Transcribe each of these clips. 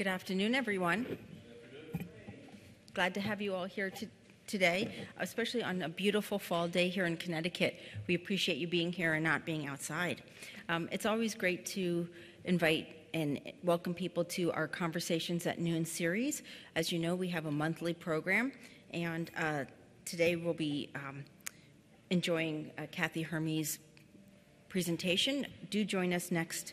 Good afternoon, everyone. Glad to have you all here today, especially on a beautiful fall day here in Connecticut. We appreciate you being here and not being outside. It's always great to invite and welcome people to our Conversations at Noon series. As you know, we have a monthly program, and today we'll be enjoying Kathy Hermes' presentation. Do join us next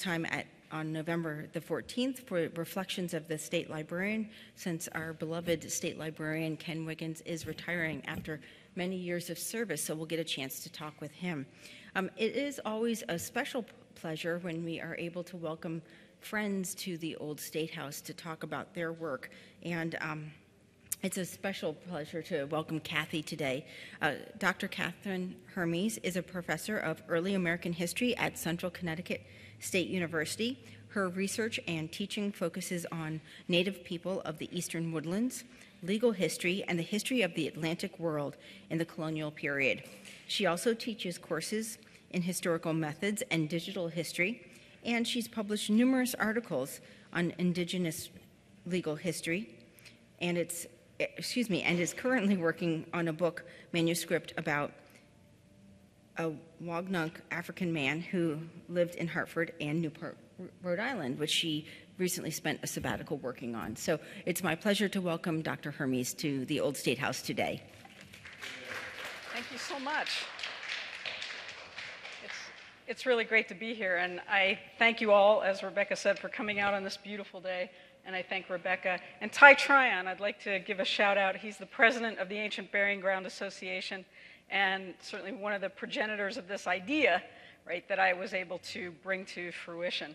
time on November the 14th for Reflections of the State Librarian, since our beloved State Librarian Ken Wiggins is retiring after many years of service, so we'll get a chance to talk with him. It is always a special pleasure when we are able to welcome friends to the old State House to talk about their work, and it's a special pleasure to welcome Kathy today. Dr. Catherine Hermes is a professor of early American history at Central Connecticut State University. Her research and teaching focuses on Native people of the Eastern Woodlands, legal history, and the history of the Atlantic world in the colonial period. She also teaches courses in historical methods and digital history, and she's published numerous articles on indigenous legal history, and is currently working on a book manuscript about a Wagnunk African man who lived in Hartford and Newport, Rhode Island, which she recently spent a sabbatical working on. So it's my pleasure to welcome Dr. Hermes to the Old State House today. Thank you so much. It's really great to be here, and I thank you all, as Rebecca said, for coming out on this beautiful day, and I thank Rebecca. And Ty Tryon, I'd like to give a shout out. He's the president of the Ancient Burying Ground Association, and certainly one of the progenitors of this idea, right, that I was able to bring to fruition.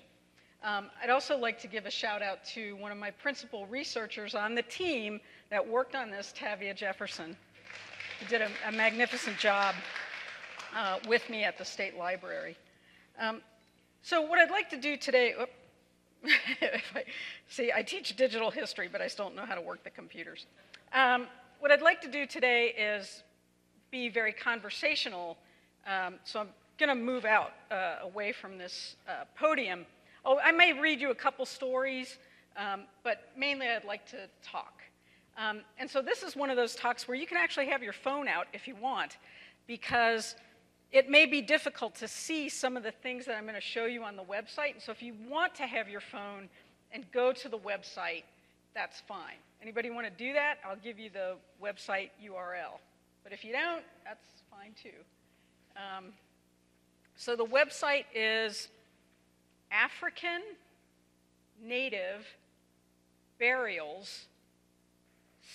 I'd also like to give a shout out to one of my principal researchers on the team that worked on this, Tavia Jefferson, who did a magnificent job with me at the State Library. So what I'd like to do today, I teach digital history, but I still don't know how to work the computers. What I'd like to do today is be very conversational, so I'm going to move out away from this podium. Oh, I may read you a couple stories, but mainly I'd like to talk. And so this is one of those talks where you can actually have your phone out if you want, because it may be difficult to see some of the things that I'm going to show you on the website. And so if you want to have your phone and go to the website, that's fine. Anybody want to do that? I'll give you the website URL. But if you don't, that's fine too. So the website is African Native Burials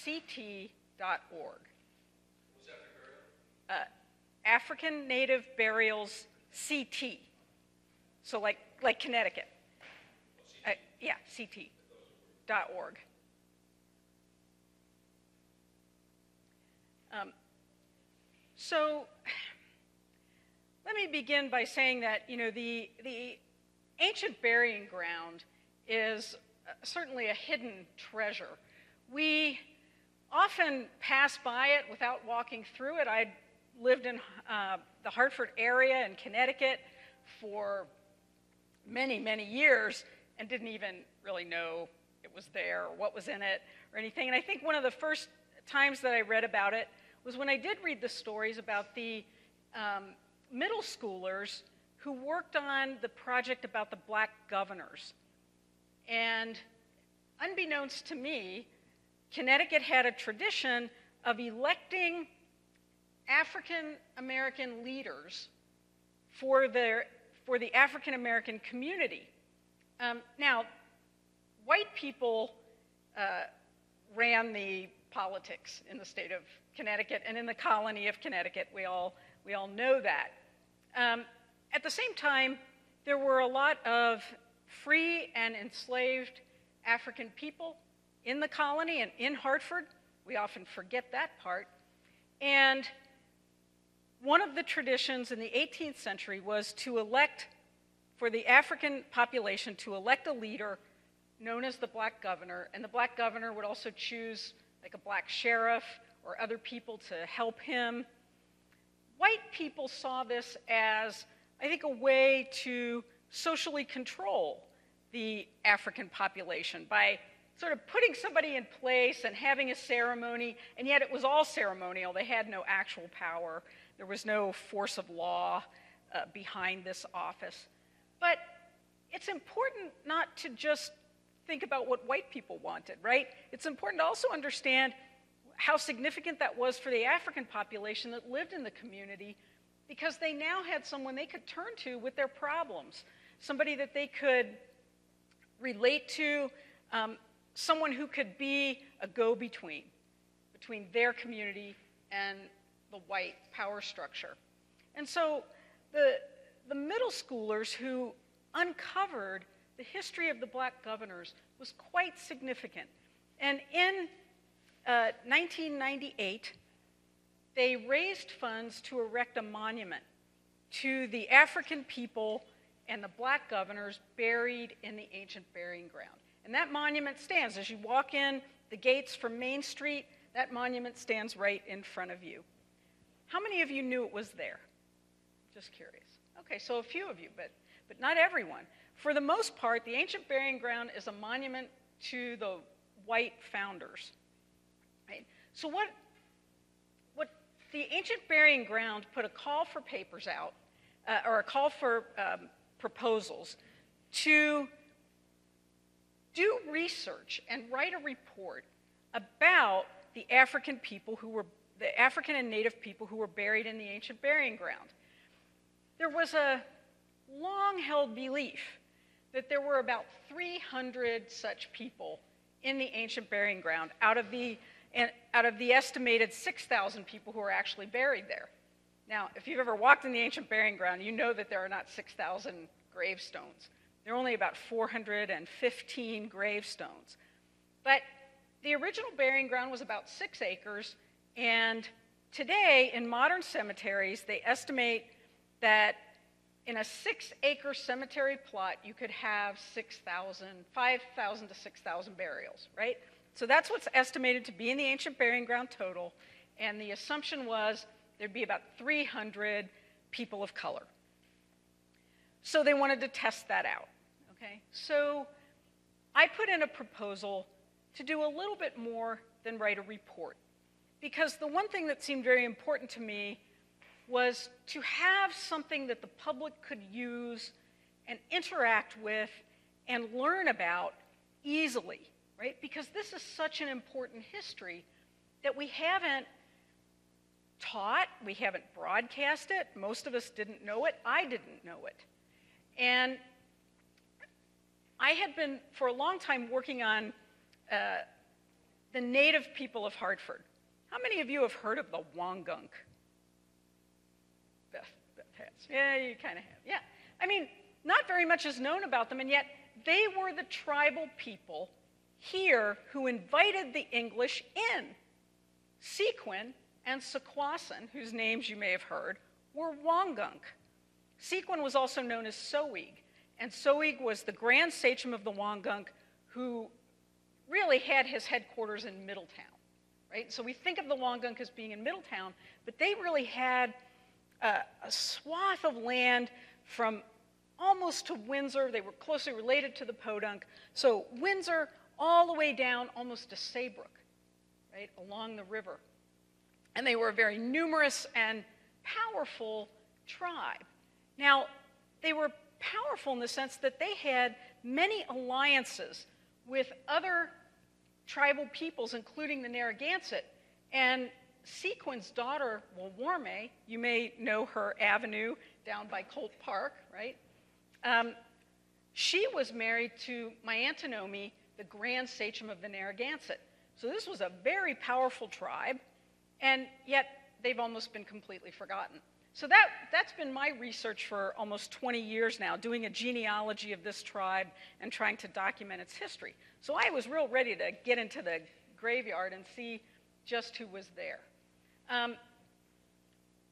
CT.org. What's that? African Native Burials CT. So like Connecticut. Yeah, CT.org. So let me begin by saying that, you know, the ancient burying ground is certainly a hidden treasure. We often pass by it without walking through it. I lived in the Hartford area in Connecticut for many, many years and didn't even really know it was there or what was in it or anything. And I think one of the first times that I read about it was when I did read the stories about the middle schoolers who worked on the project about the black governors. And unbeknownst to me, Connecticut had a tradition of electing African American leaders for the African American community. Now, white people ran the politics in the state of Connecticut and in the colony of Connecticut. We all know that. At the same time, there were a lot of free and enslaved African people in the colony and in Hartford. We often forget that part. And one of the traditions in the 18th century was to elect, for the African population, to elect a leader known as the black governor, and the black governor would also choose like a black sheriff or other people to help him. White people saw this as, I think, a way to socially control the African population by sort of putting somebody in place and having a ceremony, and yet it was all ceremonial. They had no actual power. There was no force of law behind this office. But it's important not to just think about what white people wanted, right? It's important to also understand how significant that was for the African population that lived in the community, because they now had someone they could turn to with their problems, somebody that they could relate to, someone who could be a go-between between their community and the white power structure. And so the middle schoolers who uncovered the history of the black governors was quite significant. And in 1998, they raised funds to erect a monument to the African people and the black governors buried in the ancient burying ground. And that monument stands. As you walk in the gates from Main Street, that monument stands right in front of you. How many of you knew it was there? Just curious. Okay, so a few of you, but not everyone. For the most part, the ancient burying ground is a monument to the white founders. Right? So what the ancient burying ground put a call for papers out, or a call for proposals to do research and write a report about the African people who were, the African and Native people who were buried in the ancient burying ground. There was a long-held belief that there were about 300 such people in the ancient burying ground out of the estimated 6,000 people who are actually buried there. Now, if you've ever walked in the ancient burying ground, you know that there are not 6,000 gravestones. There are only about 415 gravestones. But the original burying ground was about 6 acres, and today in modern cemeteries, they estimate that in a 6-acre cemetery plot, you could have 5,000 to 6,000 burials, right? So that's what's estimated to be in the ancient burying ground total, and the assumption was there'd be about 300 people of color. So they wanted to test that out, okay? So I put in a proposal to do a little bit more than write a report, because the one thing that seemed very important to me was to have something that the public could use and interact with and learn about easily, right? Because this is such an important history that we haven't taught, we haven't broadcast it. Most of us didn't know it. I didn't know it. And I had been, for a long time, working on the native people of Hartford. How many of you have heard of the Wangunk? Beth has. Yeah, you kind of have. Yeah. I mean, not very much is known about them, and yet they were the tribal people here who invited the English in. Sequin and Sequasin, whose names you may have heard, were Wangunk. Sequin was also known as Soig, and Soig was the grand sachem of the Wangunk who really had his headquarters in Middletown, right? So we think of the Wangunk as being in Middletown, but they really had a swath of land from almost to Windsor. They were closely related to the Podunk. So Windsor all the way down almost to Saybrook, right, along the river. And they were a very numerous and powerful tribe. Now, they were powerful in the sense that they had many alliances with other tribal peoples, including the Narragansett. And Sequin's daughter, Warme, you may know her avenue down by Colt Park, right? She was married to Miantinomi, the grand sachem of the Narragansett. So this was a very powerful tribe, and yet they've almost been completely forgotten. So that's been my research for almost 20 years now, doing a genealogy of this tribe and trying to document its history. So I was real ready to get into the graveyard and see just who was there.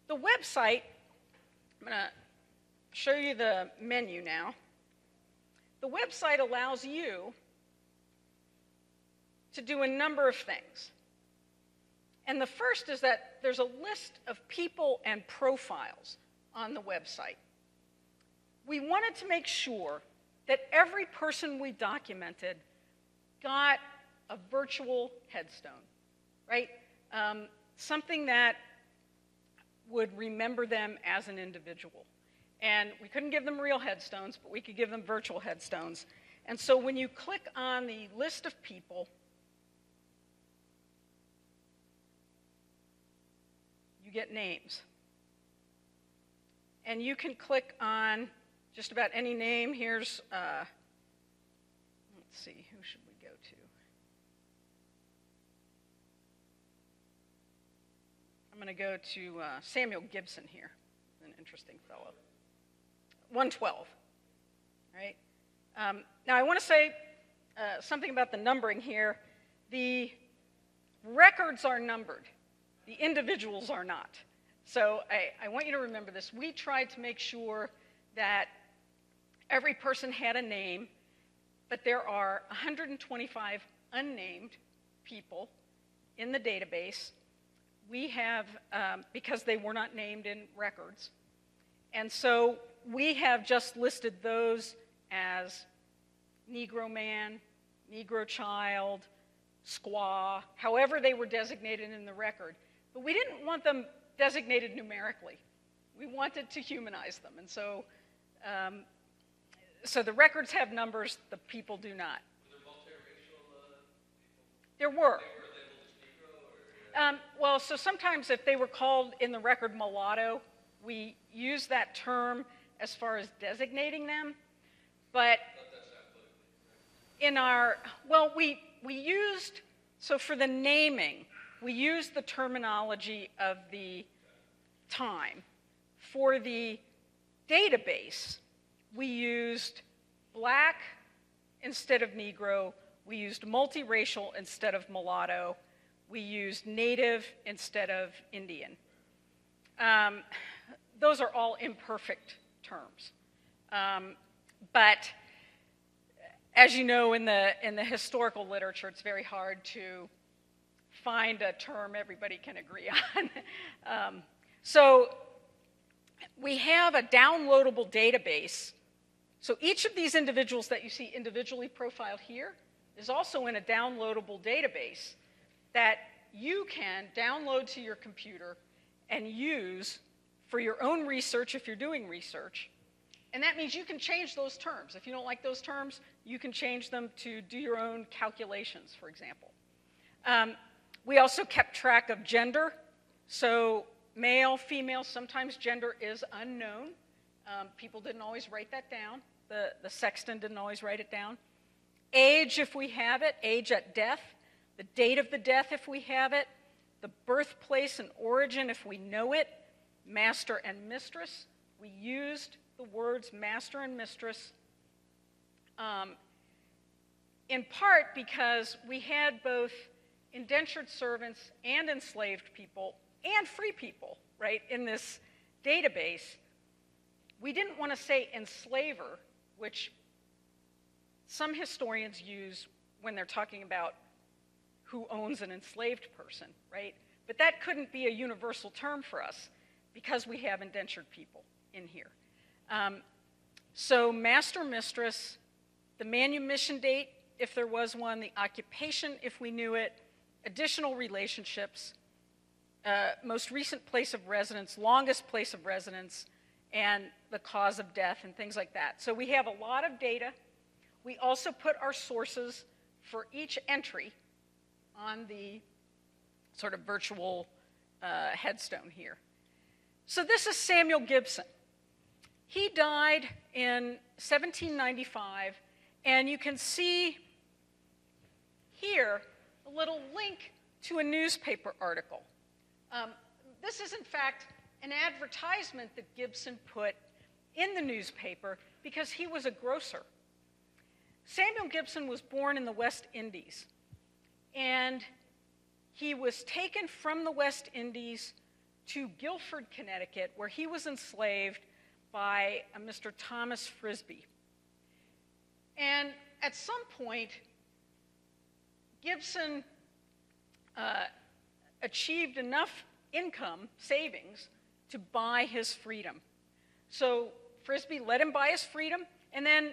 The website, I'm going to show you the menu now. The website allows you to do a number of things. And the first is that there's a list of people and profiles on the website. We wanted to make sure that every person we documented got a virtual headstone, right? Something that would remember them as an individual. And we couldn't give them real headstones, but we could give them virtual headstones. And so when you click on the list of people, you get names. And you can click on just about any name. Here's, let's see, who should we go to? I'm going to go to Samuel Gibson here, an interesting fellow. 112, right? Now I want to say something about the numbering here. The records are numbered. The individuals are not. So I want you to remember this. We tried to make sure that every person had a name, but there are 125 unnamed people in the database. We have, because they were not named in records. And so we have just listed those as Negro man, Negro child, squaw, however they were designated in the record. But we didn't want them designated numerically. We wanted to humanize them. And so, so the records have numbers, the people do not. Were there multiracial people? There were. They were labeled as Negro? Or? Well, so sometimes if they were called in the record mulatto, we use that term as far as designating them. But in our, well, we used, so for the naming, we used the terminology of the time. For the database, we used black instead of Negro. We used multiracial instead of mulatto. We used native instead of Indian. Those are all imperfect terms. But as you know, in the historical literature, it's very hard to find a term everybody can agree on. So we have a downloadable database. So each of these individuals that you see individually profiled here is also in a downloadable database that you can download to your computer and use for your own research if you're doing research. And that means you can change those terms. If you don't like those terms, you can change them to do your own calculations, for example. We also kept track of gender. So male, female, sometimes gender is unknown. People didn't always write that down. The sexton didn't always write it down. Age, if we have it, age at death. The date of the death, if we have it. The birthplace and origin, if we know it. Master and mistress. We used the words master and mistress in part because we had both indentured servants and enslaved people and free people, right, in this database. We didn't want to say enslaver, which some historians use when they're talking about who owns an enslaved person, right? But that couldn't be a universal term for us because we have indentured people in here. So master, mistress, the manumission date, if there was one, the occupation, if we knew it, additional relationships, most recent place of residence, longest place of residence, and the cause of death and things like that. So we have a lot of data. We also put our sources for each entry on the sort of virtual headstone here. So this is Samuel Gibson. He died in 1795, and you can see here a little link to a newspaper article. This is, in fact, an advertisement that Gibson put in the newspaper because he was a grocer. Samuel Gibson was born in the West Indies, and he was taken from the West Indies to Guilford, Connecticut, where he was enslaved by a Mr. Thomas Frisbee. And at some point, Gibson achieved enough income, savings, to buy his freedom. So Frisbee let him buy his freedom, and then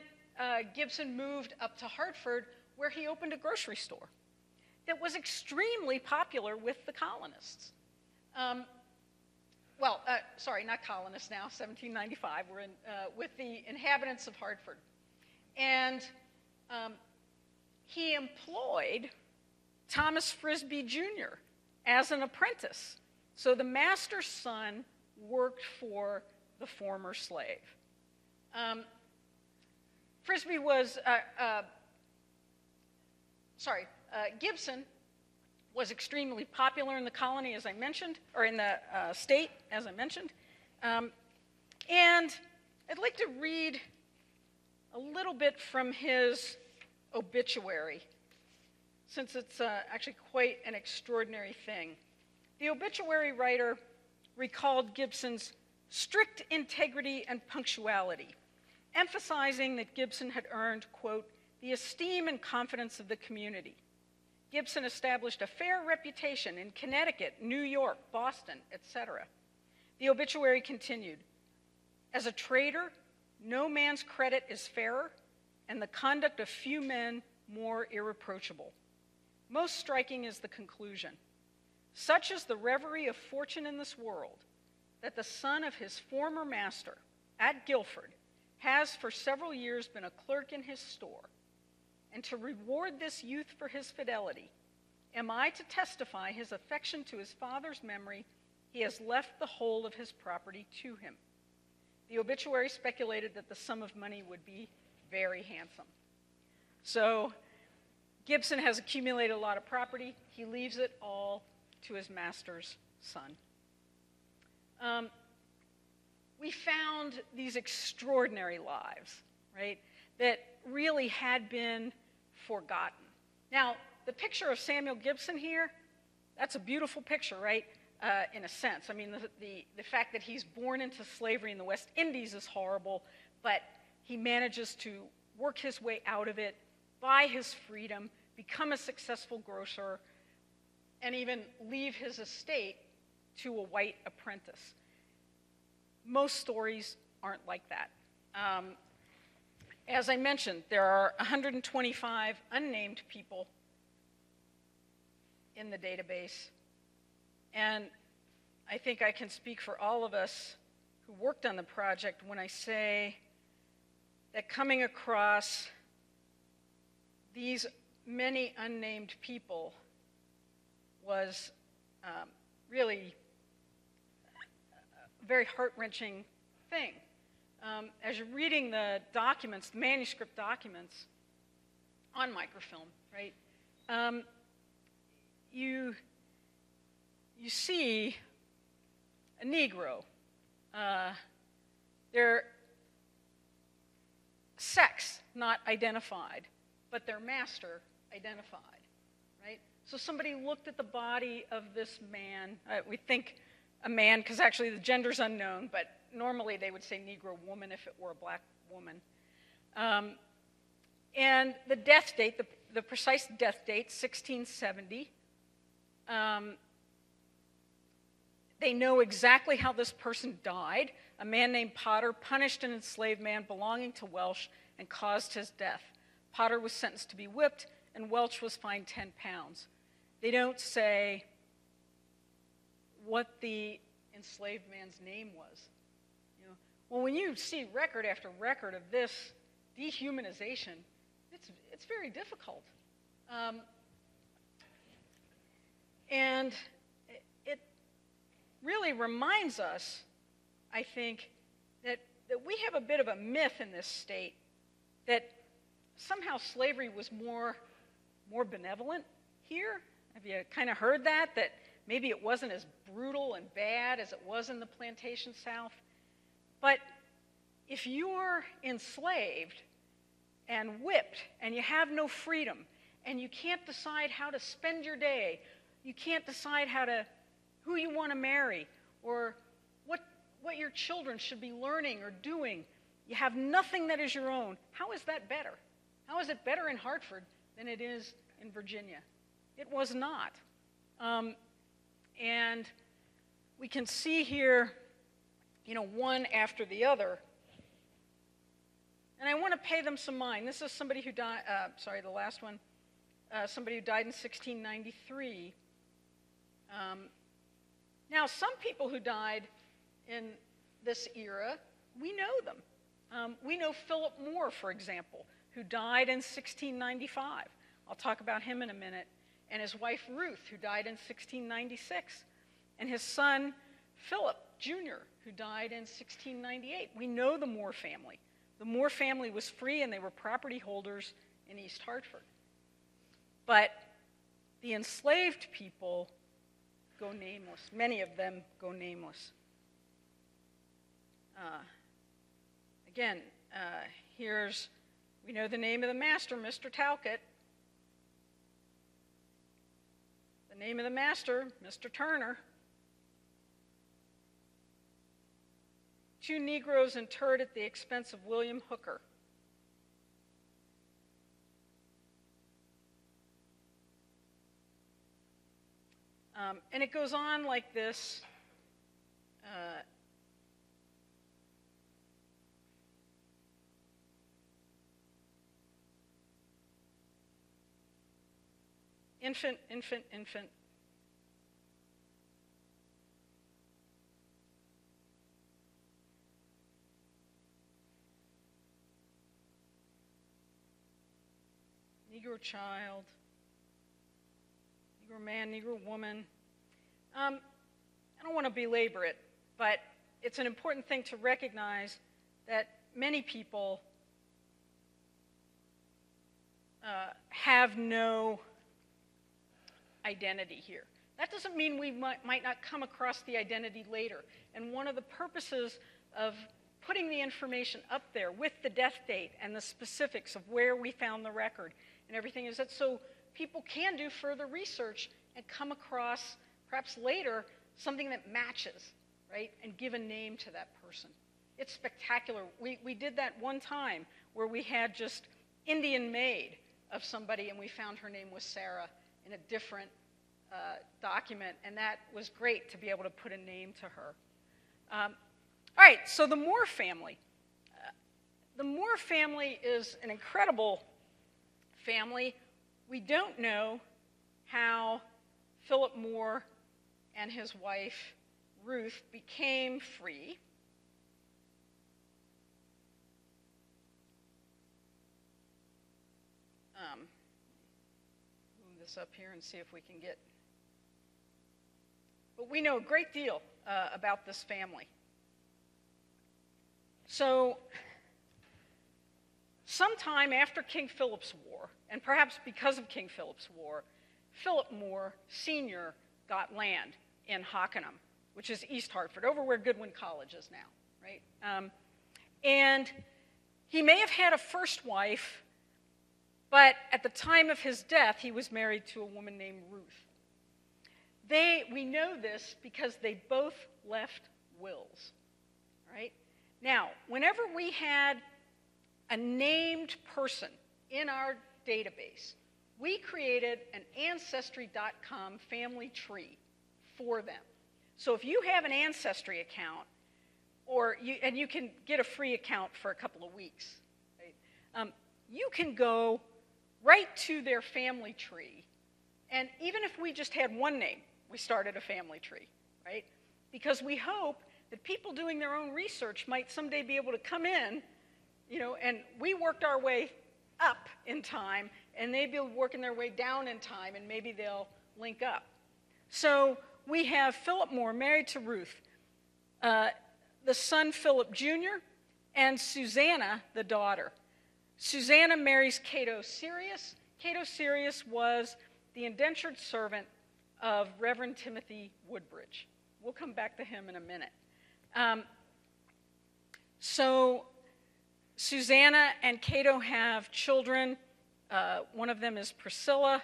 Gibson moved up to Hartford, where he opened a grocery store that was extremely popular with the colonists. Sorry, not colonists now, 1795, we're in, with the inhabitants of Hartford. And he employed Thomas Frisbee Jr. as an apprentice. So the master's son worked for the former slave. Frisbee was, Gibson was extremely popular in the colony, as I mentioned, or in the state, as I mentioned. And I'd like to read a little bit from his obituary, since it's actually quite an extraordinary thing. The obituary writer recalled Gibson's strict integrity and punctuality, emphasizing that Gibson had earned, quote, the esteem and confidence of the community. Gibson established a fair reputation in Connecticut, New York, Boston, etc. The obituary continued, as a trader, no man's credit is fairer, and the conduct of few men more irreproachable. Most striking is the conclusion. Such is the reverie of fortune in this world, that the son of his former master at Guilford has for several years been a clerk in his store, and to reward this youth for his fidelity, am I to testify his affection to his father's memory, he has left the whole of his property to him. The obituary speculated that the sum of money would be very handsome. So Gibson has accumulated a lot of property. He leaves it all to his master's son. We found these extraordinary lives, right, that really had been forgotten. Now, the picture of Samuel Gibson here, that's a beautiful picture, right, in a sense. I mean, the fact that he's born into slavery in the West Indies is horrible, but he manages to work his way out of it, buy his freedom, become a successful grocer, and even leave his estate to a white apprentice. Most stories aren't like that. As I mentioned, there are 125 unnamed people in the database, and I think I can speak for all of us who worked on the project when I say that coming across these many unnamed people was really a very heart-wrenching thing. As you're reading the documents, the manuscript documents on microfilm, right, you see a Negro, their sex not identified, but their master identified, right? So somebody looked at the body of this man. We think a man, because actually the gender's unknown, but normally they would say Negro woman if it were a black woman. And the death date, the precise death date, 1670. They know exactly how this person died. A man named Potter punished an enslaved man belonging to Welsh and caused his death. Potter was sentenced to be whipped, and Welch was fined 10 pounds. They don't say what the enslaved man's name was. You know, well, when you see record after record of this dehumanization, it's very difficult. And it really reminds us, I think, that we have a bit of a myth in this state that somehow slavery was more benevolent here. Have you kind of heard that maybe it wasn't as brutal and bad as it was in the plantation South? But if you're enslaved and whipped and you have no freedom and you can't decide how to spend your day, you can't decide who you want to marry or what your children should be learning or doing, you have nothing that is your own, how is that better? How is it better in Hartford than it is in Virginia? It was not. And we can see here, one after the other, And I want to pay them some mind. This is somebody who died, sorry, the last one, somebody who died in 1693. Now, some people who died in this era, we know them. We know Philip Moore, for example, who died in 1695. I'll talk about him in a minute. And his wife, Ruth, who died in 1696. And his son, Philip Jr., who died in 1698. We know the Moore family. The Moore family was free, and they were property holders in East Hartford. But the enslaved people go nameless. Many of them go nameless. Again, we know the name of the master, Mr. Talcott. The name of the master, Mr. Turner. 2 Negroes interred at the expense of William Hooker. And it goes on like this. Infant. Negro child. Negro man, Negro woman. I don't want to belabor it, but it's an important thing to recognize that many people have no identity here. That doesn't mean we might not come across the identity later. And one of the purposes of putting the information up there with the death date and the specifics of where we found the record and everything is that so people can do further research and come across, perhaps later, something that matches, right, and give a name to that person. It's spectacular. We did that one time where we had just Indian maid of somebody, and we found her name was Sarah in a different document, and that was great to be able to put a name to her. All right, so the Moore family. The Moore family is an incredible family. We don't know how Philip Moore and his wife, Ruth, became free. Move this up here and see if we can get... But we know a great deal about this family. So, sometime after King Philip's War, and perhaps because of King Philip's War, Philip Moore Sr. got land in Hockenham, which is East Hartford, over where Goodwin College is now, right? And he may have had a first wife, but at the time of his death, he was married to a woman named Ruth. We know this because they both left wills, right? Now, whenever we had a named person in our database, we created an Ancestry.com family tree for them. So if you have an Ancestry account, and you can get a free account for a couple of weeks, right? You can go right to their family tree, and even if we just had one name, we started a family tree, right? Because we hope that people doing their own research might someday be able to come in, and we worked our way up in time, and they'd be working their way down in time, and maybe they'll link up. So we have Philip Moore married to Ruth, the son Philip Jr., and Susanna, the daughter. Susanna marries Cato Sirius. Cato Sirius was the indentured servant of Reverend Timothy Woodbridge. We'll come back to him in a minute. So Susanna and Cato have children. One of them is Priscilla.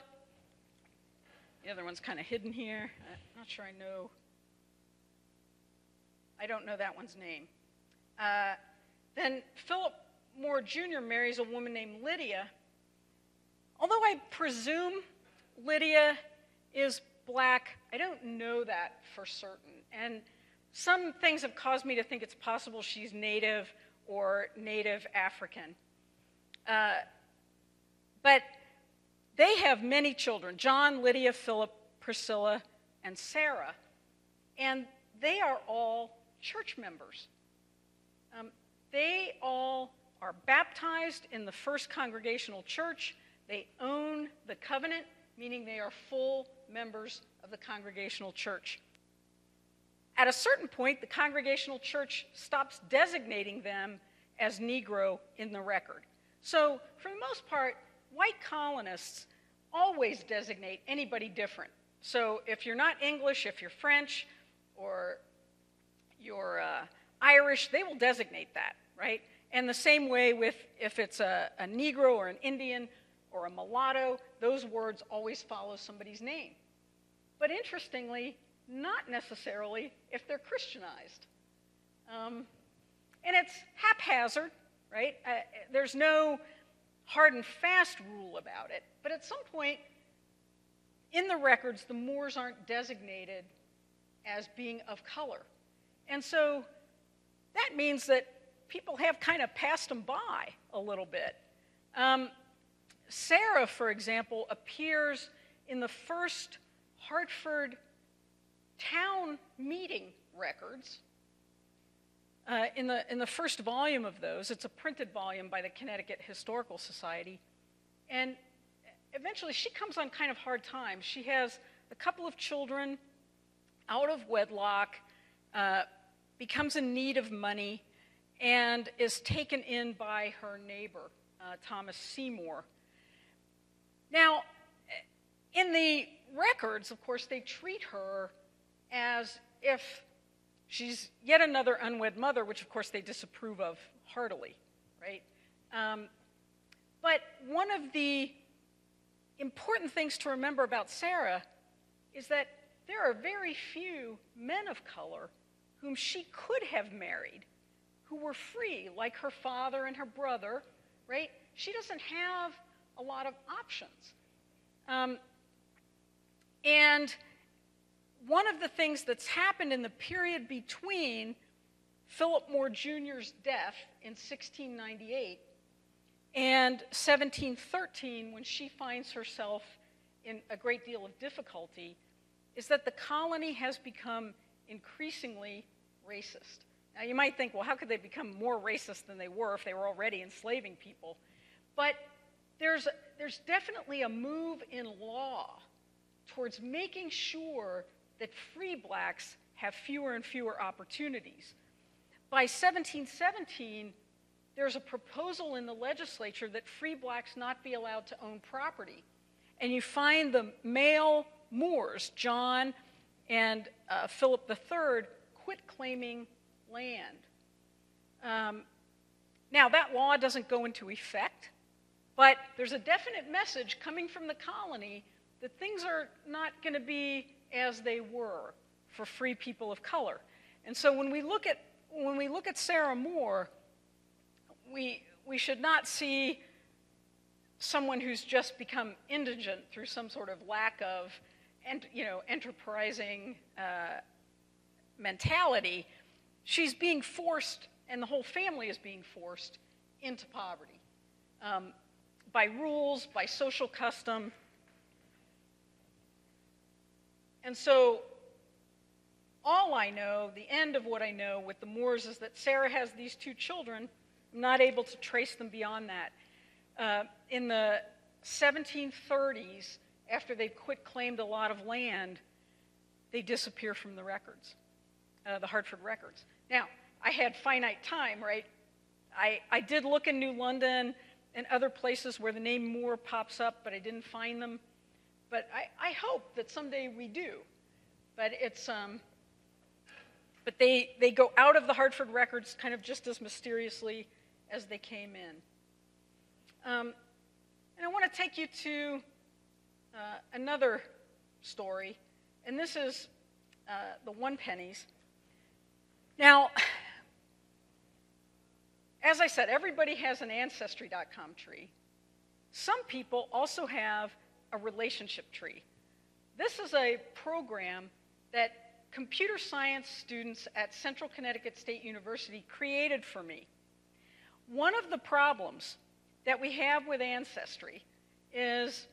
The other one's kind of hidden here. I'm not sure I know. I don't know that one's name. Then Philip Moore Jr. marries a woman named Lydia. Although I presume Lydia is black, I don't know that for certain. And some things have caused me to think it's possible she's native or Native African. But they have many children: John, Lydia, Philip, Priscilla, and Sarah. And they are all church members. They all are baptized in the First Congregational Church. They own the covenant, meaning they are full members of the Congregational Church. At a certain point, the Congregational Church stops designating them as Negro in the record. So, for the most part, white colonists always designate anybody different. So, if you're not English, if you're French, or you're Irish, they will designate that, right? And the same way with if it's a Negro or an Indian or a mulatto, those words always follow somebody's name. But interestingly, not necessarily if they're Christianized. And it's haphazard, right? There's no hard and fast rule about it. But at some point, in the records, the Moors aren't designated as being of color. And so that means that people have kind of passed them by a little bit. Sarah, for example, appears in the first Hartford town meeting records. In the first volume of those, it's a printed volume by the Connecticut Historical Society. And eventually she comes on kind of hard times. She has a couple of children out of wedlock, becomes in need of money, and is taken in by her neighbor, Thomas Seymour. Now, in the records, of course, they treat her as if she's yet another unwed mother, which of course they disapprove of heartily, right? But one of the important things to remember about Sarah is that there are very few men of color whom she could have married who were free, like her father and her brother, right? She doesn't have a lot of options. And one of the things that's happened in the period between Philip Moore Jr.'s death in 1698 and 1713, when she finds herself in a great deal of difficulty, is that the colony has become increasingly racist. Now, you might think, well, how could they become more racist than they were if they were already enslaving people? But there's definitely a move in law towards making sure that free blacks have fewer and fewer opportunities. By 1717, there's a proposal in the legislature that free blacks not be allowed to own property. And you find the male Moors, John and Philip III, quit claiming land. Now, that law doesn't go into effect, but there's a definite message coming from the colony that things are not going to be as they were for free people of color. And so when we look at Sarah Moore, we should not see someone who's just become indigent through some sort of lack of enterprising mentality. She's being forced, and the whole family is being forced into poverty by rules, by social custom. And so all I know, the end of what I know with the Moors, is that Sarah has these two children. I'm not able to trace them beyond that. In the 1730s, after they'd quit claimed a lot of land, they disappear from the records, the Hartford records. Now, I had finite time, right? I did look in New London and other places where the name Moore pops up, but I didn't find them. But I hope that someday we do. But it's, but they go out of the Hartford records kind of just as mysteriously as they came in. And I want to take you to another story, and this is the One Pennies. Now, as I said, everybody has an Ancestry.com tree. Some people also have a relationship tree. This is a program that computer science students at Central Connecticut State University created for me. one of the problems that we have with ancestry is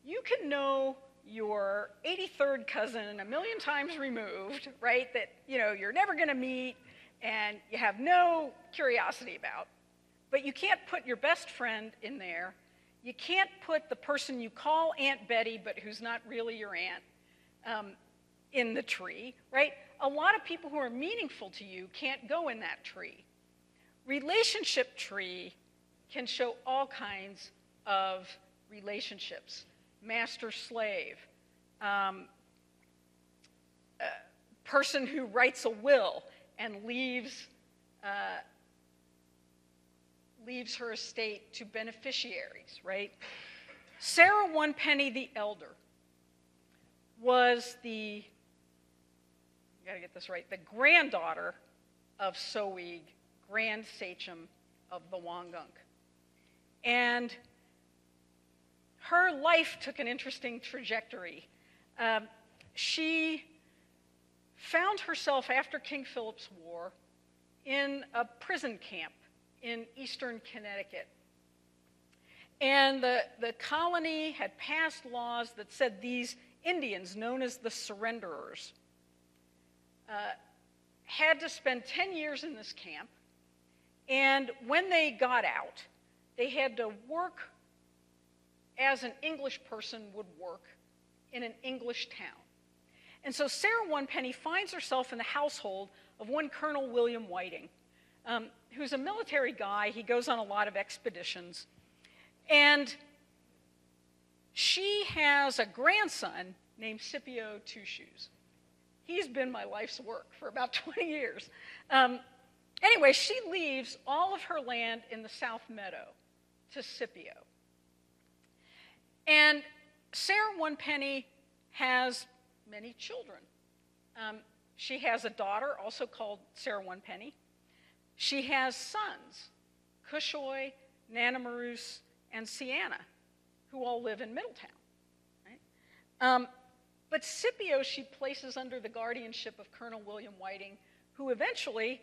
you can know your 83rd cousin a million times removed, right, that you're never going to meet and you have no curiosity about. But you can't put your best friend in there. You can't put the person you call Aunt Betty, but who's not really your aunt, in the tree, right? A lot of people who are meaningful to you can't go in that tree. Relationship tree can show all kinds of relationships. Master-slave, person who writes a will and leaves her estate to beneficiaries, right? Sarah One Penny the Elder was the granddaughter of Soeg, Grand Sachem of the Wangunk. And her life took an interesting trajectory. She found herself, after King Philip's War, in a prison camp in eastern Connecticut. And the colony had passed laws that said these Indians, known as the surrenderers, had to spend 10 years in this camp. And when they got out, they had to work as an English person would work in an English town. And so Sarah One Penny finds herself in the household of one Colonel William Whiting, who's a military guy. He goes on a lot of expeditions. And she has a grandson named Scipio Two Shoes. He's been my life's work for about 20 years. Anyway, she leaves all of her land in the South Meadow to Scipio. And Sarah One Penny has many children. She has a daughter, also called Sarah One Penny. She has sons, Cushoy, Nanamarus, and Sienna, who all live in Middletown. Right? But Scipio she places under the guardianship of Colonel William Whiting, who eventually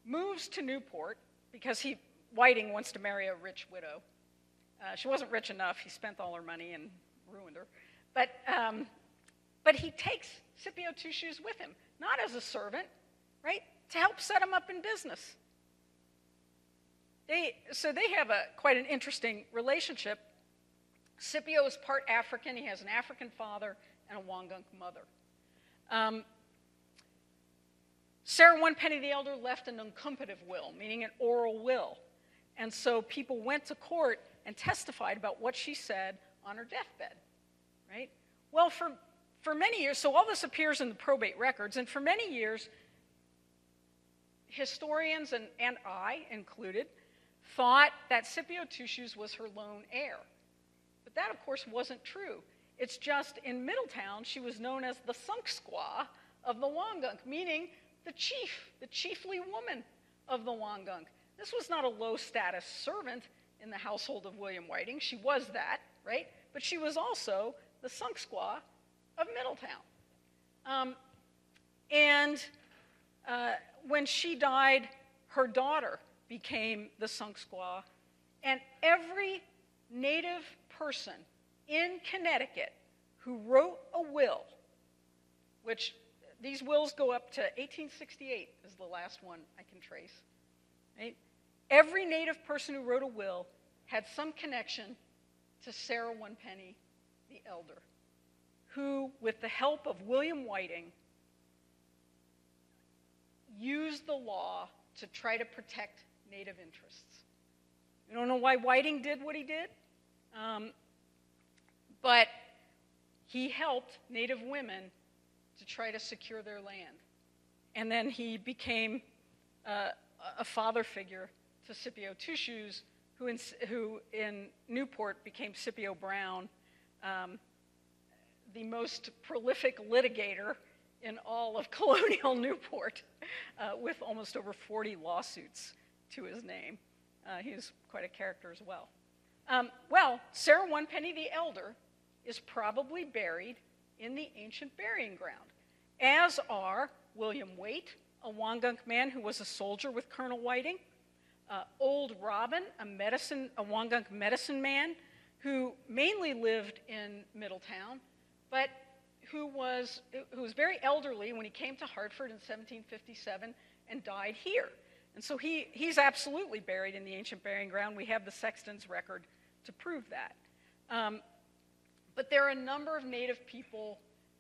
moves to Newport because Whiting wants to marry a rich widow. She wasn't rich enough. He spent all her money and ruined her. But he takes Scipio Two Shoes with him, not as a servant, right, to help set him up in business. So they have quite an interesting relationship. Scipio is part African. He has an African father and a Wangunk mother. Sarah One Penny the Elder left an uncumpative will, meaning an oral will. And so people went to court and testified about what she said on her deathbed, right? Well, for many years, so all this appears in the probate records, and for many years, historians, and I included, thought that Scipio Two Shoes was her lone heir. But that, of course, wasn't true. It's just in Middletown, she was known as the Sunk Squaw of the Wangunk, meaning the chiefly woman of the Wangunk. This was not a low-status servant in the household of William Whiting. She was that, right? But she was also the Sunk Squaw of Middletown. When she died, her daughter became the Sunk Squaw, and every native person in Connecticut who wrote a will, which these wills go up to 1868 is the last one I can trace, right? Every native person who wrote a will had some connection to Sarah One Penny the Elder, who, with the help of William Whiting, used the law to try to protect native interests. We don't know why Whiting did what he did, but he helped native women to try to secure their land. And then he became a father figure to Scipio Two Shoes, who in Newport became Scipio Brown, the most prolific litigator in all of colonial Newport, with almost over 40 lawsuits to his name. He's quite a character as well. Well, Sarah One Penny the Elder is probably buried in the ancient burying ground, as are William Waite, a Wangunk man who was a soldier with Colonel Whiting, Old Robin, a Wangunk medicine man who mainly lived in Middletown, but who was very elderly when he came to Hartford in 1757 and died here. And so he's absolutely buried in the ancient burying ground. We have the sexton's record to prove that. But there are a number of native people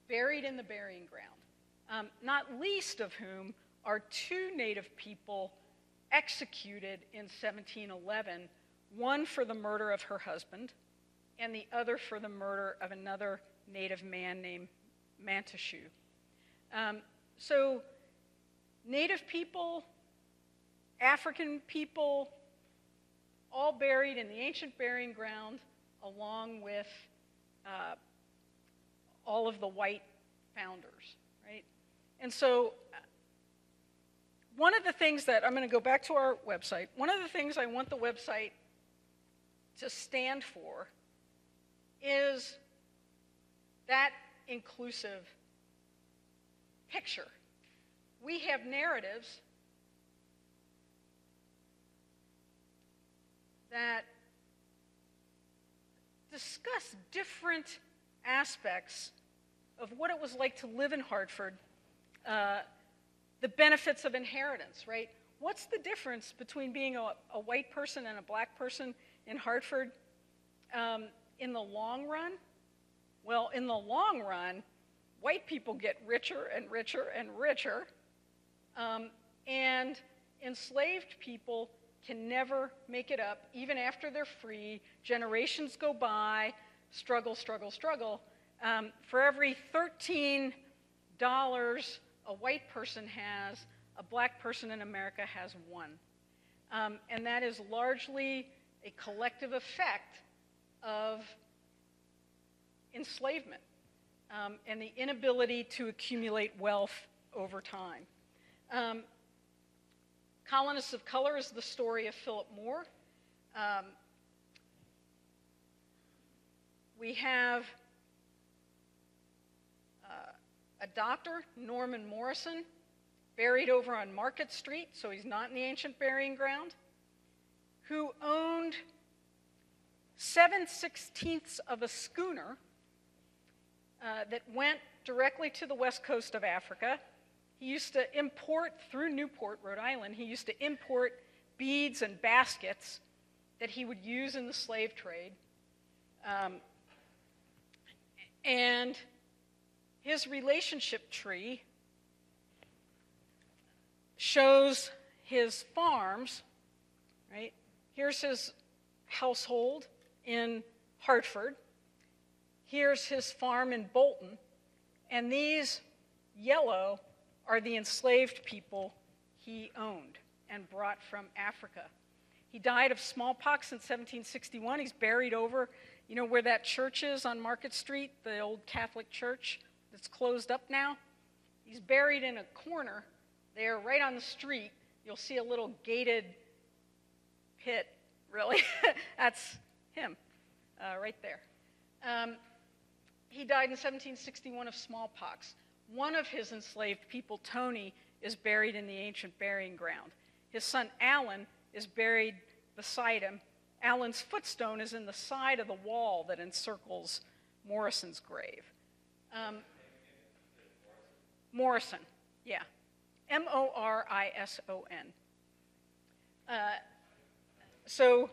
buried in the burying ground, not least of whom are two native people executed in 1711, one for the murder of her husband and the other for the murder of another native man named Mantashu. So native people, African people, all buried in the ancient burying ground along with all of the white founders, right? And so one of the things that, I'm going to go back to our website, one of the things I want the website to stand for is that inclusive picture. We have narratives that discuss different aspects of what it was like to live in Hartford, the benefits of inheritance, right? What's the difference between being a white person and a black person in Hartford in the long run? Well, in the long run, white people get richer and richer and richer, and enslaved people can never make it up, even after they're free. Generations go by, struggle, struggle, struggle. For every $13 a white person has, a black person in America has one. And that is largely a collective effect of enslavement and the inability to accumulate wealth over time. Colonists of Color is the story of Philip Moore. We have a doctor, Norman Morrison, buried over on Market Street, so he's not in the ancient burying ground, who owned 7/16 of a schooner that went directly to the west coast of Africa. He used to import, through Newport, Rhode Island, he used to import beads and baskets that he would use in the slave trade. And his relationship tree shows his farms, right? Here's his household in Hartford. Here's his farm in Bolton. And these yellow are the enslaved people he owned and brought from Africa. He died of smallpox in 1761. He's buried over, you know, where that church is on Market Street, the old Catholic church that's closed up now. He's buried in a corner there, right on the street. You'll see a little gated pit, really. That's him, right there. He died in 1761 of smallpox. One of his enslaved people, Tony, is buried in the ancient burying ground. His son, Alan, is buried beside him. Alan's footstone is in the side of the wall that encircles Morrison's grave. Morrison, yeah. Morrison. So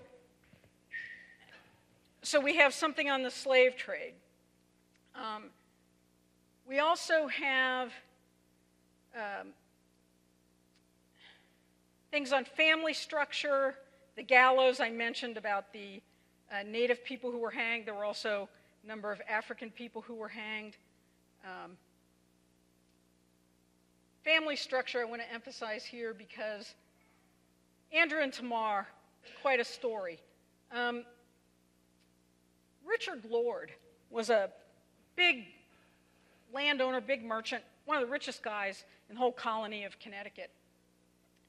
we have something on the slave trade. We also have things on family structure, the gallows I mentioned about the native people who were hanged. There were also a number of African people who were hanged. Family structure I want to emphasize here because Andrew and Tamar, quite a story. Richard Lord was a big landowner, big merchant, one of the richest guys in the whole colony of Connecticut.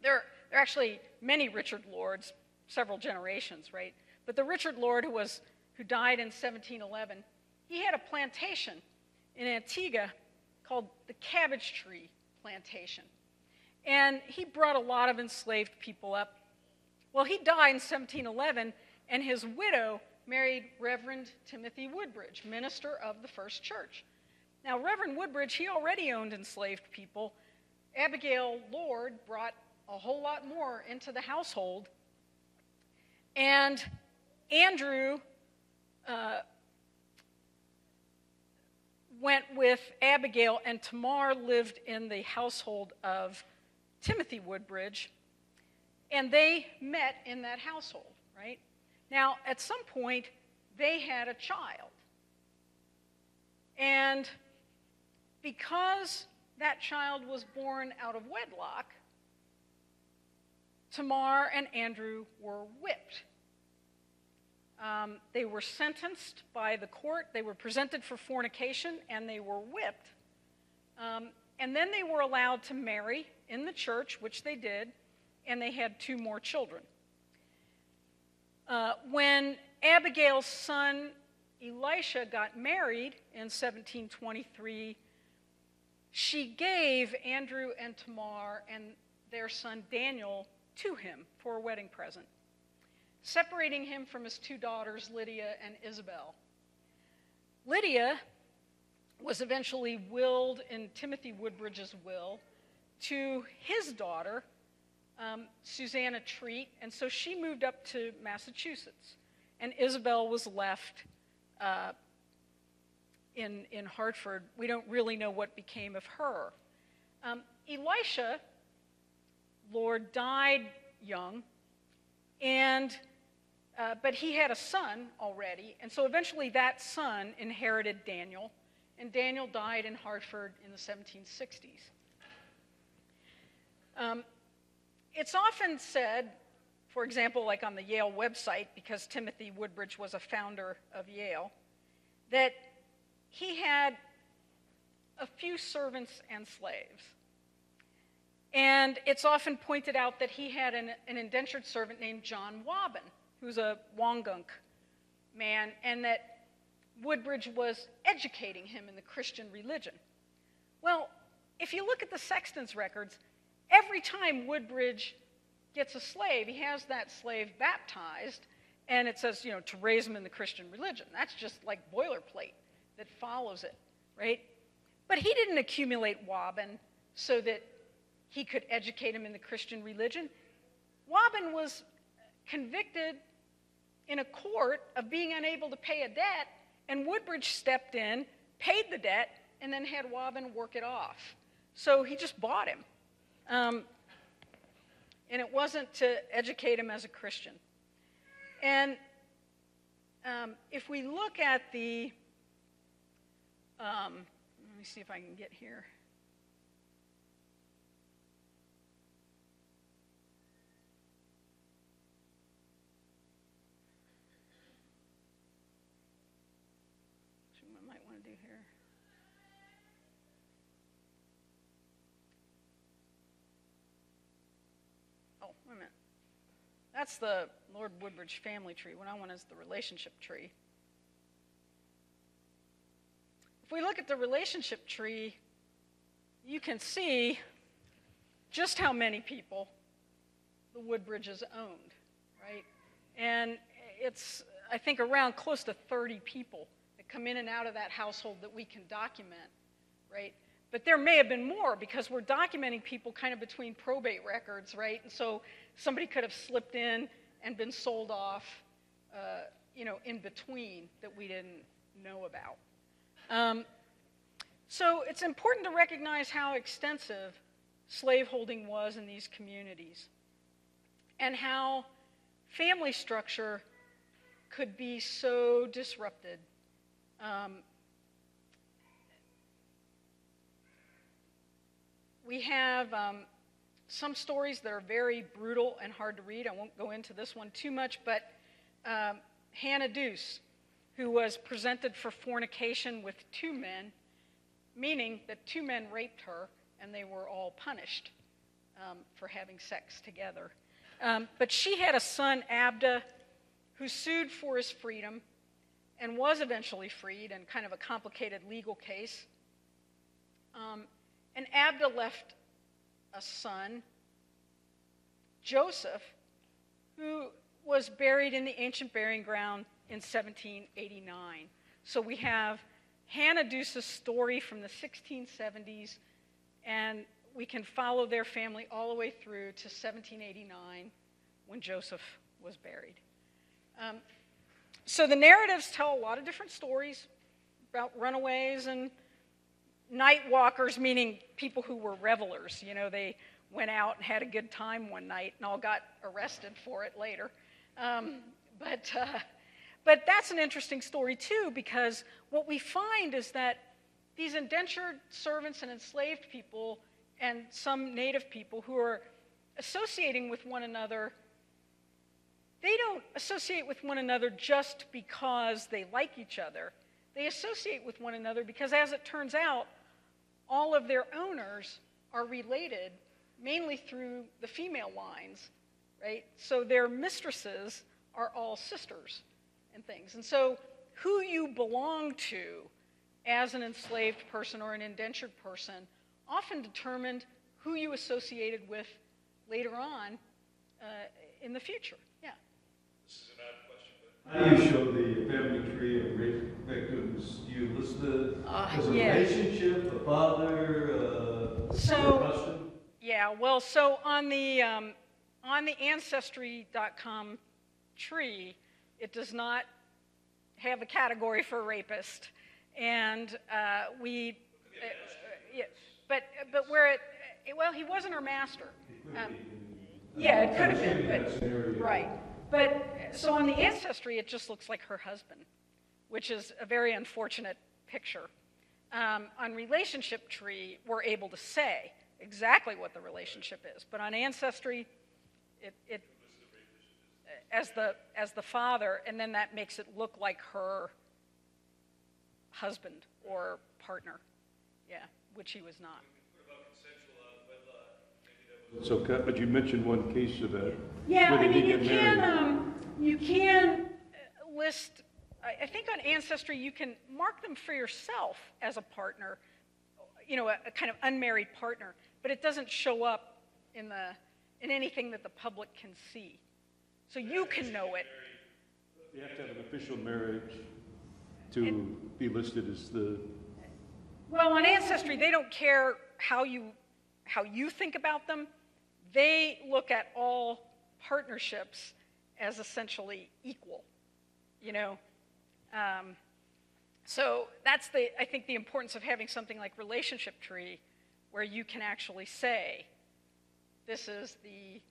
There are actually many Richard Lords, several generations, right? But the Richard Lord who died in 1711, he had a plantation in Antigua called the Cabbage Tree Plantation. And he brought a lot of enslaved people up. Well, he died in 1711, and his widow married Reverend Timothy Woodbridge, minister of the First Church. Now, Reverend Woodbridge, he already owned enslaved people. Abigail Lord brought a whole lot more into the household. And Andrew went with Abigail, and Tamar lived in the household of Timothy Woodbridge, and they met in that household, right? Now, at some point, they had a child. And because that child was born out of wedlock, Tamar and Andrew were whipped. They were sentenced by the court. They were presented for fornication, and they were whipped. And then they were allowed to marry in the church, which they did, and they had 2 more children. When Abigail's son Elisha got married in 1723, she gave Andrew and Tamar and their son Daniel to him for a wedding present, separating him from his 2 daughters, Lydia and Isabel. Lydia was eventually willed in Timothy Woodbridge's will to his daughter, Susanna Treat, and so she moved up to Massachusetts, and Isabel was left in Hartford. We don't really know what became of her. Elisha, Lord, died young, and but he had a son already, and so eventually that son inherited Daniel, and Daniel died in Hartford in the 1760s. It's often said, for example, like on the Yale website, because Timothy Woodbridge was a founder of Yale, that he had a few servants and slaves. And it's often pointed out that he had an indentured servant named John Wabin, who's a Wangunk man, and that Woodbridge was educating him in the Christian religion. Well, if you look at the sexton's records, every time Woodbridge gets a slave, he has that slave baptized, and it says, to raise him in the Christian religion. That's just like boilerplate that follows it, right? But he didn't accumulate Wabin so that he could educate him in the Christian religion. Wabin was convicted in a court of being unable to pay a debt, and Woodbridge stepped in, paid the debt, and then had Wabin work it off. So he just bought him. And it wasn't to educate him as a Christian. And if we look at the, let me see if I can get here. What I might want to do here. Oh, wait a minute. That's the Lord Woodbridge family tree. What I want is the relationship tree. If we look at the relationship tree, you can see just how many people the Woodbridges owned, right? And it's, I think, around close to 30 people that come in and out of that household that we can document, right? But there may have been more because we're documenting people kind of between probate records, right? And so somebody could have slipped in and been sold off, in between that we didn't know about. So it's important to recognize how extensive slaveholding was in these communities and how family structure could be so disrupted. We have some stories that are very brutal and hard to read. I won't go into this one too much, but Hannah Deuce, who was presented for fornication with 2 men, meaning that 2 men raped her and they were all punished for having sex together. But she had a son, Abda, who sued for his freedom and was eventually freed in kind of a complicated legal case. And Abda left a son, Joseph, who was buried in the ancient burying ground in 1789. So we have Hannah Deuce's story from the 1670s, and we can follow their family all the way through to 1789 when Joseph was buried. So the narratives tell a lot of different stories about runaways and night walkers, meaning people who were revelers. You know, they went out and had a good time one night and all got arrested for it later. But that's an interesting story too, because what we find is that these indentured servants and enslaved people and some native people who are associating with one another, they don't associate with one another just because they like each other. They associate with one another because, as it turns out, all of their owners are related mainly through the female lines, right? So their mistresses are all sisters and things. And so who you belong to as an enslaved person or an indentured person often determined who you associated with later on in the future. Yeah. This is an odd question, but How do you show the family tree of rape victims? Do you list as a relationship, a father, custom? Yeah, well, so on the Ancestry.com tree, it does not have a category for rapist, and but where well, he wasn't her master. Yeah, it could have been, but right. But so on the Ancestry, it just looks like her husband, which is a very unfortunate picture. On Relationship Tree, we're able to say exactly what the relationship is, but on Ancestry, it as the father, and then that makes it look like her husband or partner, yeah, which he was not. what about consensual out of wedlock? Maybe that was. So, but you mentioned one case of that. Yeah, where I they mean, did get married. you can list, I think on Ancestry, you can mark them for yourself as a partner, you know, a kind of unmarried partner, but it doesn't show up in anything that the public can see. So you can know it. You have to have an official marriage to be listed as the... Well, on Ancestry, they don't care how you think about them. They look at all partnerships as essentially equal, you know. So that's I think the importance of having something like Relationship Tree, where you can actually say, this is the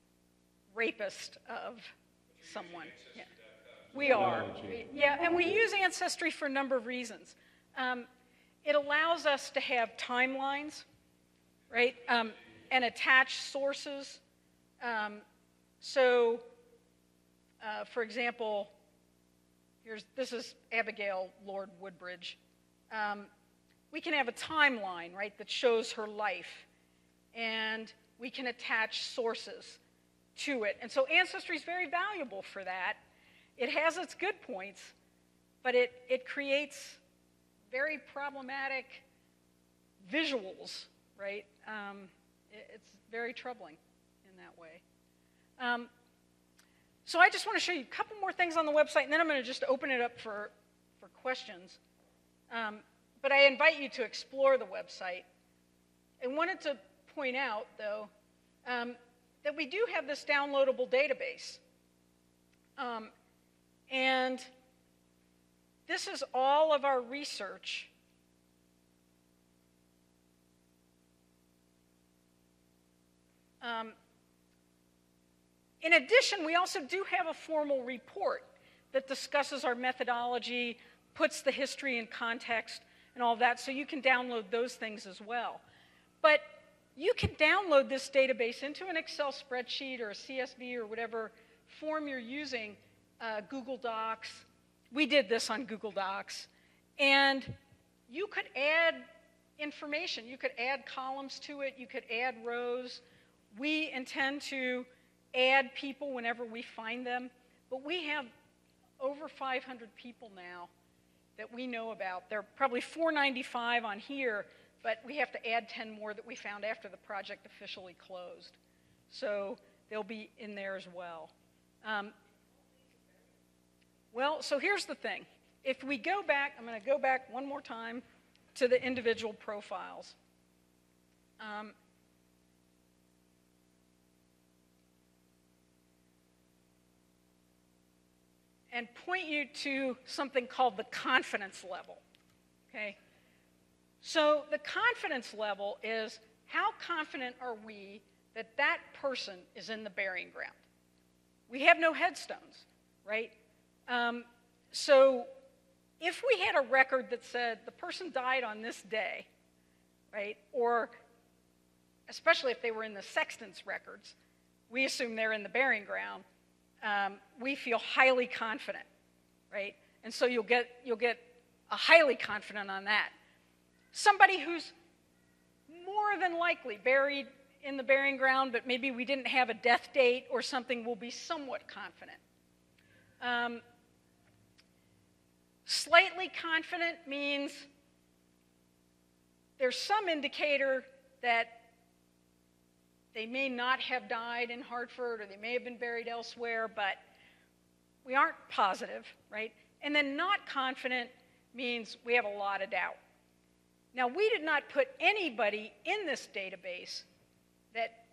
rapist of someone. Yeah. We are. Yeah, and we use Ancestry for a number of reasons. It allows us to have timelines, right, and attach sources. For example, this is Abigail Lord Woodbridge. We can have a timeline, right, that shows her life, and we can attach sources to it. And so Ancestry is very valuable for that. It has its good points, but it creates very problematic visuals, right? It's very troubling in that way. So I just want to show you a couple more things on the website, and then I'm going to just open it up for questions. But I invite you to explore the website. I wanted to point out, though, that we do have this downloadable database. And this is all of our research. In addition, we also do have a formal report that discusses our methodology, puts the history in context, and all that, so you can download those things as well. But you can download this database into an Excel spreadsheet or a CSV or whatever form you're using, Google Docs. We did this on Google Docs. And you could add information. You could add columns to it. You could add rows. We intend to add people whenever we find them. But we have over 500 people now that we know about. There are probably 495 on here, but we have to add 10 more that we found after the project officially closed. So they'll be in there as well. Well, so here's the thing. If we go back, I'm going to go back one more time to the individual profiles. And point you to something called the confidence level, okay? So the confidence level is how confident are we that that person is in the burying ground? We have no headstones, right? So if we had a record that said the person died on this day, right, or especially if they were in the sexton's records, we assume they're in the burying ground, we feel highly confident, right? And so you'll get a highly confident on that. Somebody who's more than likely buried in the burying ground, but maybe we didn't have a death date or something, will be somewhat confident. Slightly confident means there's some indicator that they may not have died in Hartford or they may have been buried elsewhere, but we aren't positive, right? And then not confident means we have a lot of doubt. Now, we did not put anybody in this database that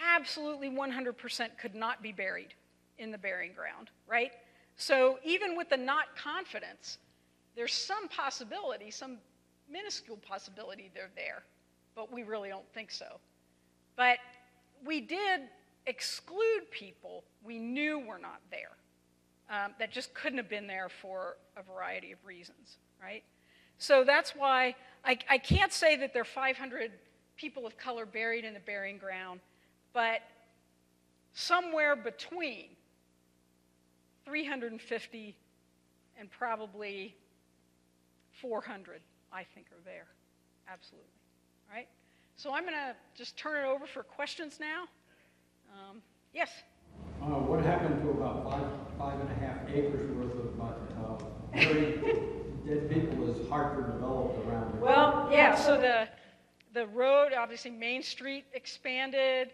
absolutely 100% could not be buried in the burying ground, right? So even with the not confidence, there's some possibility, some minuscule possibility they're there, but we really don't think so. But we did exclude people we knew were not there, that just couldn't have been there for a variety of reasons, right? So that's why I can't say that there are 500 people of color buried in the burying ground, but somewhere between 350 and probably 400, I think, are there. Absolutely. All right? So I'm going to just turn it over for questions now. Yes? What happened to about 5.5 acres worth of buried dead people as Hartford developed around it? Well, yeah, so the road, obviously Main Street expanded,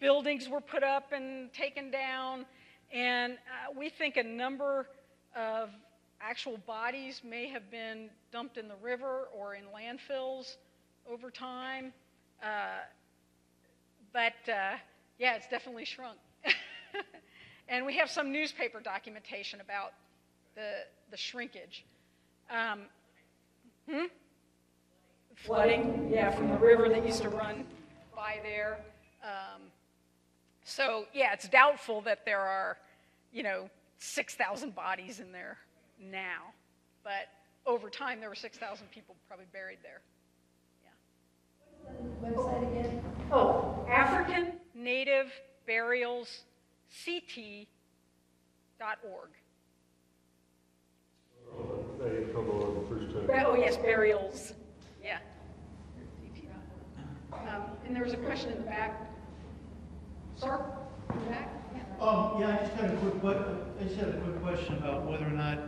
buildings were put up and taken down, and we think a number of actual bodies may have been dumped in the river or in landfills over time. But yeah, it's definitely shrunk. And we have some newspaper documentation about the shrinkage. Flooding, yeah, from the river that used to run by there. So yeah, it's doubtful that there are, 6,000 bodies in there now. But over time, there were 6,000 people probably buried there. Yeah. Website again? Oh, African Native Burials CT.org. They come on the first time. Oh, yes, burials. Yeah. And there was a question in the back. Sir, in the back? Yeah, I just had a quick question about whether or not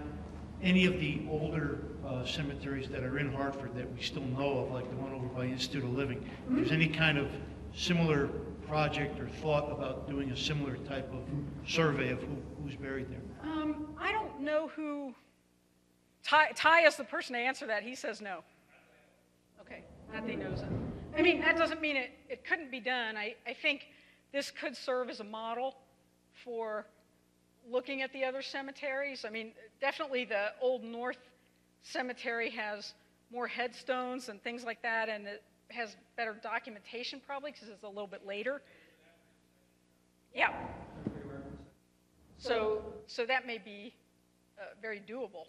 any of the older cemeteries that are in Hartford that we still know of, like the one over by Institute of Living, if there's any kind of similar project or thought about doing a similar type of survey of who's buried there. I don't know who. Ty is the person to answer that. He says no. Okay, not that he knows it. I mean, that doesn't mean it couldn't be done. I think this could serve as a model for looking at the other cemeteries. I mean, definitely the Old North Cemetery has more headstones and things like that, and it has better documentation probably because it's a little bit later. Yeah. So that may be very doable.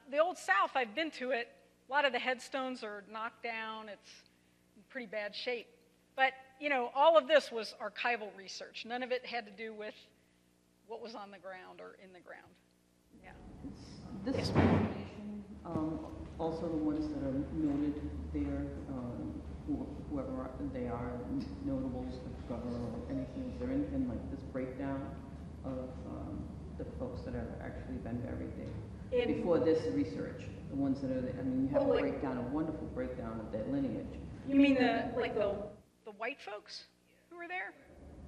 The Old South, I've been to it. A lot of the headstones are knocked down. It's in pretty bad shape. But, all of this was archival research. None of it had to do with what was on the ground or in the ground. Yeah. This information, also the ones that are noted there, whoever they are, notables, the governor, or anything, is there anything like this breakdown of the folks that have actually been buried there? Before this research, the ones that are, you have a breakdown, a wonderful breakdown of their lineage. You mean the white folks who were there?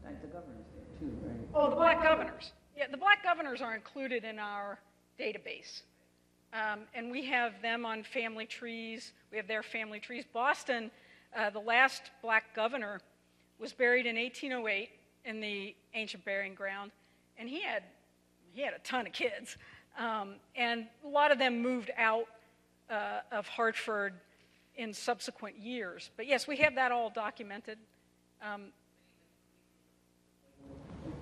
The governor's there too, right? Oh, the black governors. Yeah, the black governors are included in our database. And we have them on family trees. We have their family trees. Boston, the last black governor, was buried in 1808 in the ancient burying ground, and he had a ton of kids. And a lot of them moved out of Hartford in subsequent years. But yes, we have that all documented.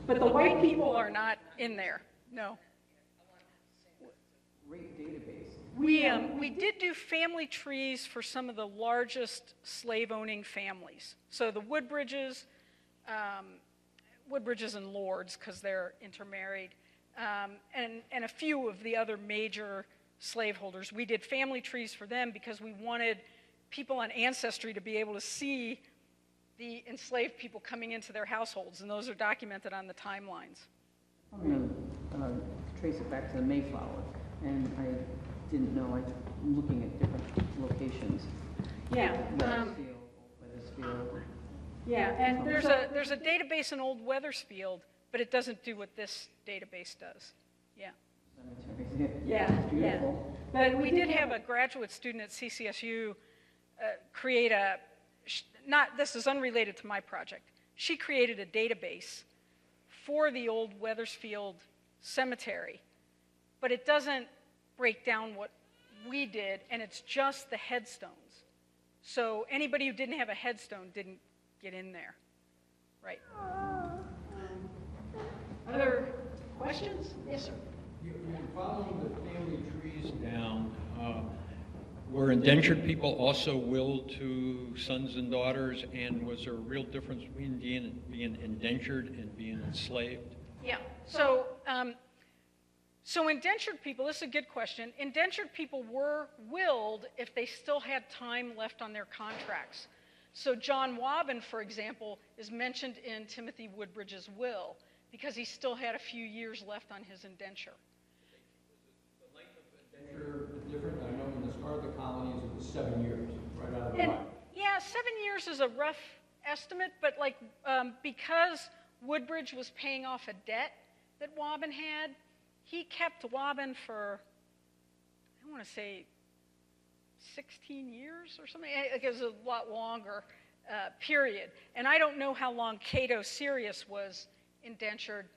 But the white people are not in there, no. Great database. We did do family trees for some of the largest slave-owning families. So the Woodbridges and Lords, because they're intermarried, and a few of the other major slaveholders. We did family trees for them because we wanted people on Ancestry to be able to see the enslaved people coming into their households, and those are documented on the timelines. I'm going to trace it back to the Mayflower, and I didn't know, I'm looking at different locations. Yeah. Weathersfield. Yeah, and there's a database in Old Wethersfield, but it doesn't do what this database does. Yeah. Cemeteries. Yeah, It's beautiful. But we did have a graduate student at CCSU create this is unrelated to my project. She created a database for the Old Wethersfield Cemetery, but it doesn't break down what we did, and it's just the headstones. So anybody who didn't have a headstone didn't get in there. Right. Other questions? Yes, sir. You're following the family trees down. Were indentured people also willed to sons and daughters, and was there a real difference between being indentured and being enslaved? Yeah. So indentured people, this is a good question. Indentured people were willed if they still had time left on their contracts. So John Wobbin, for example, is mentioned in Timothy Woodbridge's will because he still had a few years left on his indenture. The length of indenture is different. I know in the start of the colonies it was 7 years, right out of the Bible. Yeah, 7 years is a rough estimate, but because Woodbridge was paying off a debt that Wobbin had, he kept Wobbin for, I want to say, 16 years or something. It was a lot longer period. And I don't know how long Cato Sirius was indentured.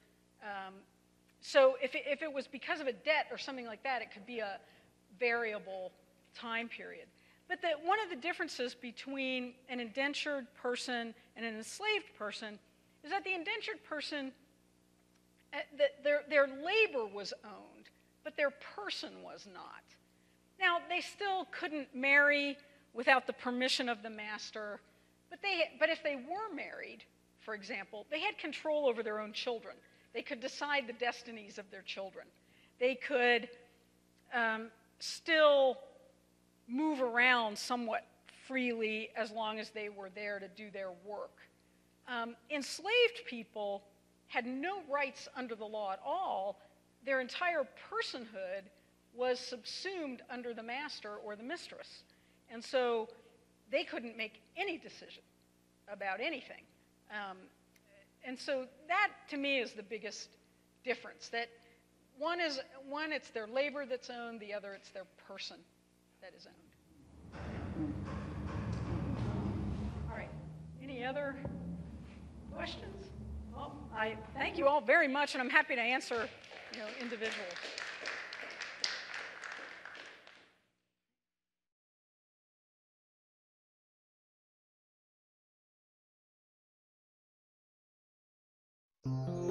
So if it was because of a debt or something like that, it could be a variable time period. But one of the differences between an indentured person and an enslaved person is that the indentured person, their labor was owned, but their person was not. Now, they still couldn't marry without the permission of the master, but if they were married, for example, they had control over their own children. They could decide the destinies of their children. They could still move around somewhat freely as long as they were there to do their work. Enslaved people had no rights under the law at all. Their entire personhood was subsumed under the master or the mistress. And so they couldn't make any decision about anything. And so that, to me, is the biggest difference. That one, it's their labor that's owned, the other, it's their person that is owned. All right, any other questions? Well, I thank you all very much, and I'm happy to answer, individually. Mm-hmm.